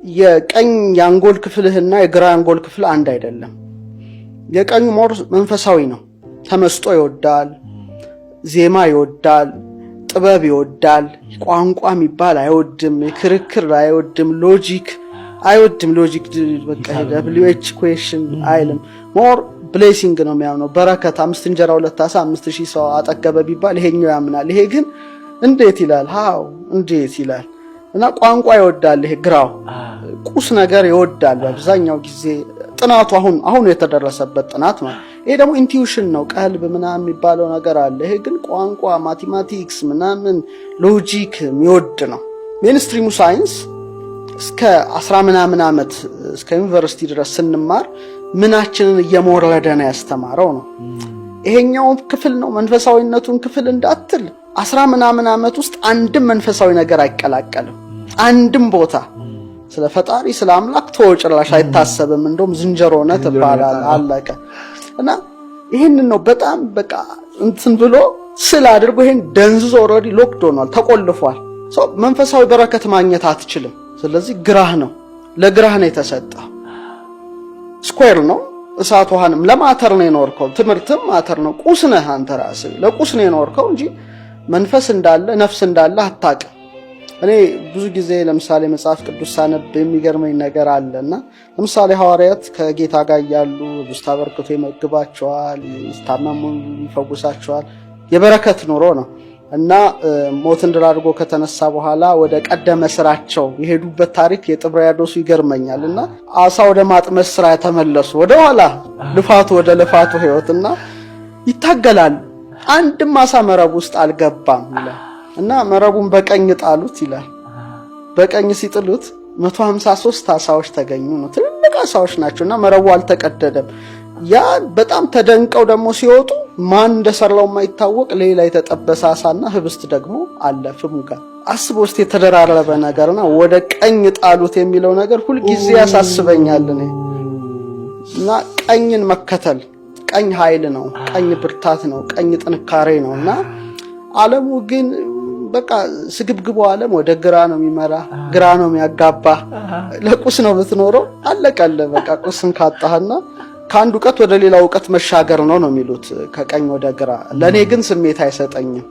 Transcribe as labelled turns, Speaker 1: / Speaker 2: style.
Speaker 1: የቀኝ የአንጎል ክፍልህና የግራ አንጎል ክፍል አንድ አይደለም። የቀኙ ሞር መንፈሳዊ ነው። ተመስጦ ይወዳል፣ ዜማ ይወዳል፣ ጥበብ ይወዳል፣ ቋንቋ የሚባል አይወድም፣ ክርክር አይወድም፣ ሎጂክ አይወድም። ሎጂክ በቃ WH ኩዌሽን አይልም። ሞር ብሌሲንግ ነው የሚያምነው። በረከት 5 እንጀራ 2 ዓሣ 5000 ሰው አጠገበ ቢባል ይሄኛው ያምናል። ይሄ ግን እንዴት ይላል? ሃው እንዴት ይላል? እና ቋንቋ ይወዳል። ይሄ ግራው ቁስ ነገር ይወዳል በአብዛኛው ጊዜ። ጥናቱ አሁን የተደረሰበት ጥናት ነው። ይሄ ደግሞ ኢንቲዩሽን ነው፣ ቀልብ ምናምን የሚባለው ነገር አለ። ይሄ ግን ቋንቋ፣ ማቴማቲክስ ምናምን ሎጂክ የሚወድ ነው። ሜንስትሪሙ ሳይንስ እስከ 10 ምናምን ዓመት እስከ ዩኒቨርሲቲ ድረስ ስንማር ምናችንን እየሞረደ ነው ያስተማረው ነው። ይሄኛው ክፍል ነው መንፈሳዊነቱን ክፍል እንዳትል 10 ምናምን ዓመት ውስጥ አንድም መንፈሳዊ ነገር አይቀላቀልም። አንድም ቦታ ስለ ፈጣሪ ስለ አምላክ ተወጭራሽ አይታሰብም። እንደውም ዝንጀሮ ነው ተባላል አለቀ። እና ይሄንን ነው በጣም በቃ እንትን ብሎ ስለ አድርጎ ይሄን ደንዝዞ ኦሬዲ ሎክድ ሆኗል፣ ተቆልፏል። መንፈሳዊ በረከት ማግኘት አትችልም። ስለዚህ ግራህ ነው፣ ለግራህ ነው የተሰጠው። ስኩዌር ነው። እሳት ውሃንም ለማተር ነው የኖርከው። ትምህርትም ማተር ነው። ቁስ ነህ አንተ ራስህ፣ ለቁስ ነው የኖርከው እንጂ መንፈስ እንዳለ ነፍስ እንዳለ አታውቅም። እኔ ብዙ ጊዜ ለምሳሌ መጽሐፍ ቅዱስ ሳነብ የሚገርመኝ ነገር አለና ለምሳሌ ሐዋርያት ከጌታ ጋር ያሉ ብዙ ታበርክቶ ይመግባቸዋል፣ ይታመሙ ይፈውሳቸዋል። የበረከት ኑሮ ነው እና ሞትን ድል አድርጎ ከተነሳ በኋላ ወደ ቀደመ ስራቸው የሄዱበት ታሪክ የጥብርያዶሱ ይገርመኛልና አሳ ወደ ማጥመድ ስራ ተመለሱ። ወደ ኋላ ወደ ልፋቱ ህይወትና ይታገላል። አንድም አሳ መረብ ውስጥ አልገባም ይላል እና መረቡን በቀኝ ጣሉት ይላል። በቀኝ ሲጥሉት 153 አሳዎች ተገኙ ነው። ትልልቅ አሳዎች ናቸውና መረቡ አልተቀደደም። ያ በጣም ተደንቀው ደግሞ ሲወጡ ማን እንደሰራው የማይታወቅ ሌላ የተጠበሰ አሳና ህብስት ደግሞ አለ ፍሙ ጋር። አስቦ እስቲ የተደራረበ ነገርና ወደ ቀኝ ጣሉት የሚለው ነገር ሁሉ ጊዜ ያሳስበኛል እኔ። እና ቀኝን መከተል፣ ቀኝ ኃይል ነው፣ ቀኝ ብርታት ነው፣ ቀኝ ጥንካሬ ነውና ዓለሙ ግን በቃ ስግብግቡ ዓለም ወደ ግራ ነው የሚመራ፣ ግራ ነው የሚያጋባ። ለቁስ ነው ብትኖረው አለቀለ በቃ ቁስን ካጣህና ከአንድ ዕውቀት ወደ ሌላ ዕውቀት መሻገር ነው የሚሉት ከቀኝ ወደ ግራ። ለኔ ግን ስሜት አይሰጠኝም።